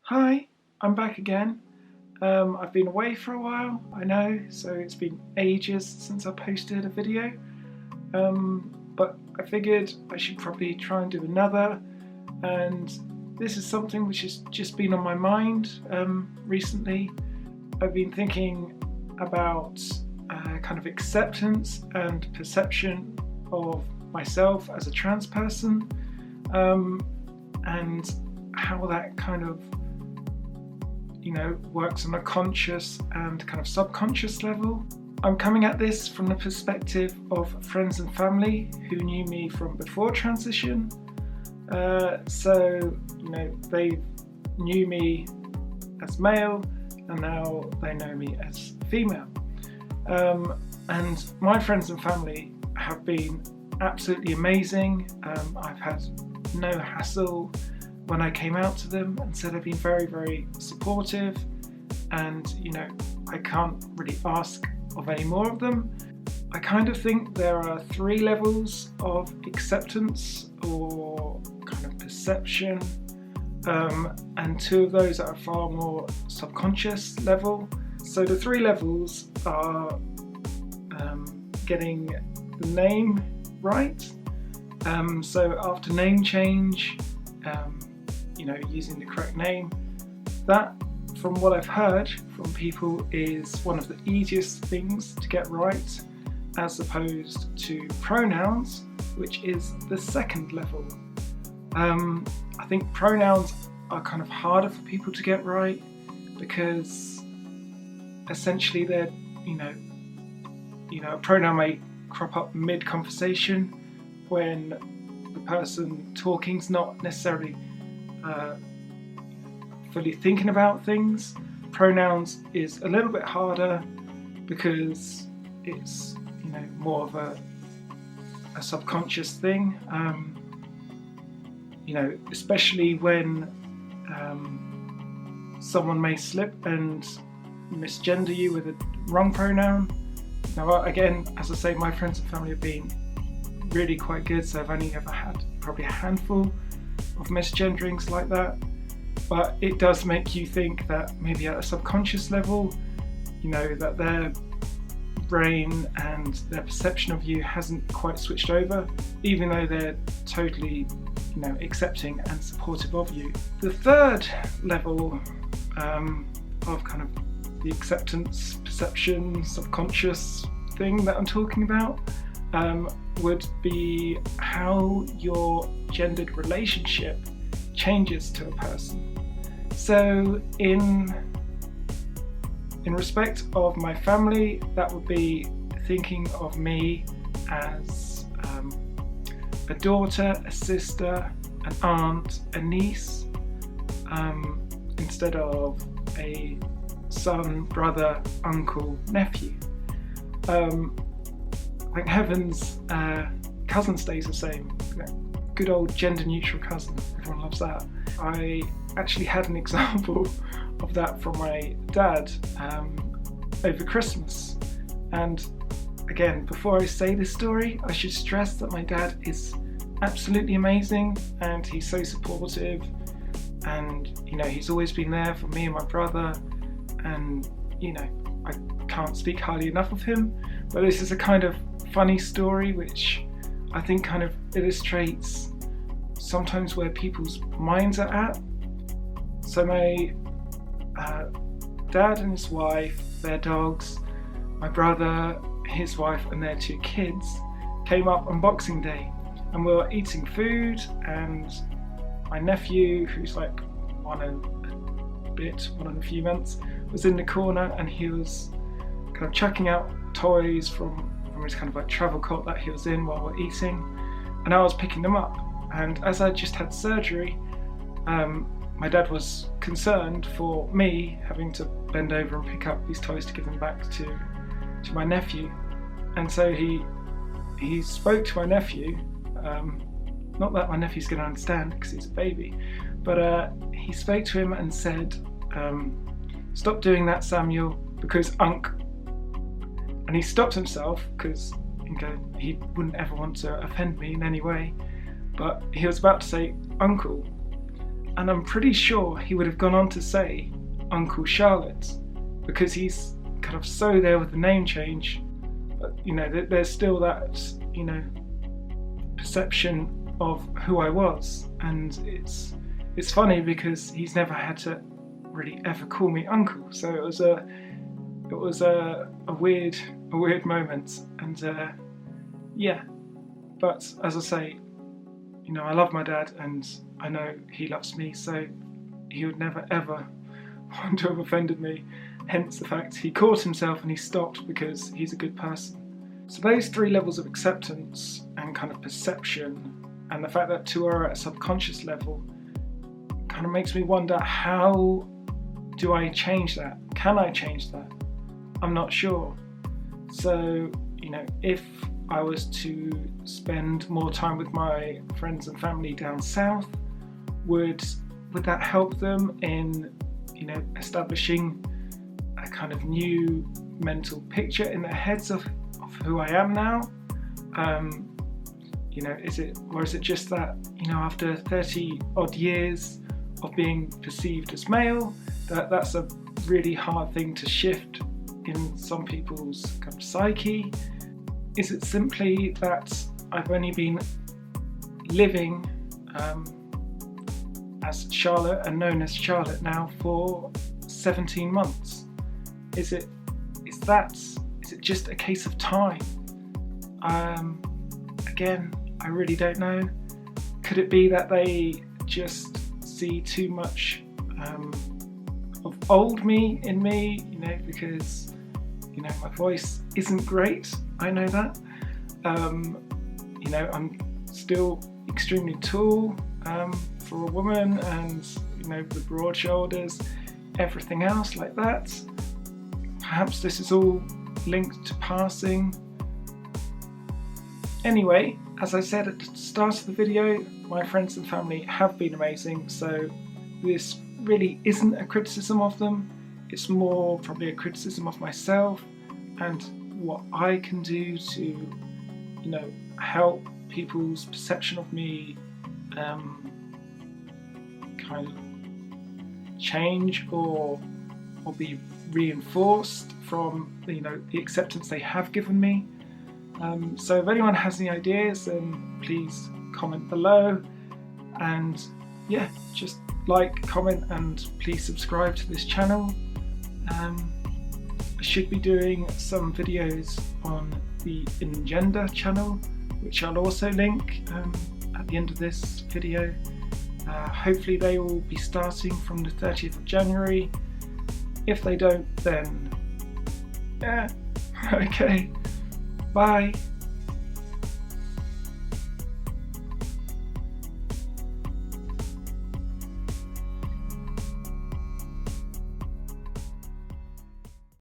Hi, I'm back again. I've been away for a while, I know, so it's been ages since I posted a video. But I figured I should probably try and do another, and this is something which has just been on my mind recently. I've been thinking about kind of acceptance and perception of myself as a trans person, and how that kind of works on a conscious and kind of subconscious level. I'm coming at this from the perspective of friends and family who knew me from before transition. They knew me as male and now they know me as female. And my friends and family have been absolutely amazing. I've had no hassle when I came out to them, and so they've been very, very supportive, and I can't really ask of any more of them. I kind of think there are 3 levels of acceptance or kind of perception, and 2 of those are far more subconscious level. So the 3 levels are getting the name right. So after name change, using the correct name, that, from what I've heard from people, is one of the easiest things to get right, as opposed to pronouns, which is the 2nd level. I think pronouns are kind of harder for people to get right because essentially they're, a pronoun may crop up mid-conversation when the person talking's not necessarily fully thinking about things. Pronouns is a little bit harder because it's more of a subconscious thing, especially when someone may slip and misgender you with a wrong pronoun. Now again, as I say, my friends and family have been really quite good, so I've only ever had probably a handful of misgenderings like that, but it does make you think that maybe at a subconscious level, that their brain and their perception of you hasn't quite switched over, even though they're totally accepting and supportive of you. The 3rd level of kind of the acceptance, perception, subconscious thing that I'm talking about would be how your gendered relationship changes to a person. So in respect of my family, that would be thinking of me as a daughter, a sister, an aunt, a niece, instead of a son, brother, uncle, nephew. Thank heavens, cousin stays the same. Good old gender neutral cousin, everyone loves that. I actually had an example of that from my dad over Christmas. And again, before I say this story, I should stress that my dad is absolutely amazing and he's so supportive, and he's always been there for me and my brother, and I can't speak highly enough of him. But this is a kind of funny story which I think kind of illustrates sometimes where people's minds are at. So my dad and his wife, their dogs, my brother, his wife and their 2 kids came up on Boxing Day, and we were eating food, and my nephew, who's like one and a few months, was in the corner, and he was kind of chucking out toys from his kind of like travel coat that he was in while we're eating, and I was picking them up. And as I just had surgery, my dad was concerned for me having to bend over and pick up these toys to give them back to my nephew, and so he spoke to my nephew. Not that my nephew's going to understand because he's a baby, but he spoke to him and said, "Stop doing that, Samuel, because Unc." And he stopped himself because he wouldn't ever want to offend me in any way, but he was about to say uncle, And I'm pretty sure he would have gone on to say Uncle Charlotte, because he's kind of so there with the name change. But, you know, there's still that, you know, perception of who I was, and it's funny because he's never had to really ever call me uncle. So it was a weird moment, and yeah. But as I say, you know, I love my dad, and I know he loves me, so he would never ever want to have offended me. Hence the fact he caught himself and he stopped, because he's a good person. So those 3 levels of acceptance and kind of perception, and the fact that 2 are at a subconscious level, kind of makes me wonder, how do I change that? Can I change that? I'm not sure. So, you know, if I was to spend more time with my friends and family down south, would that help them in, you know, establishing a kind of new mental picture in their heads of who I am now? You know, is it just that, you know, after 30 odd years of being perceived as male, that's a really hard thing to shift in some people's kind of psyche? Is it simply that I've only been living as Charlotte and known as Charlotte now for 17 months? Is it just a case of time? Again, I really don't know. Could it be that they just see too much of old me in me, you know, because, you know, my voice isn't great, I know that. You know, I'm still extremely tall for a woman, and, you know, the broad shoulders, everything else like that. Perhaps this is all linked to passing. Anyway, as I said at the start of the video, my friends and family have been amazing, so this really isn't a criticism of them. It's more probably a criticism of myself and what I can do to, you know, help people's perception of me kind of change or be reinforced from, you know, the acceptance they have given me. So if anyone has any ideas, then please comment below, and yeah, just like, comment, and please subscribe to this channel. I should be doing some videos on the Engender channel, which I'll also link at the end of this video. Hopefully they will be starting from the 30th of January. If they don't, then yeah, okay, bye.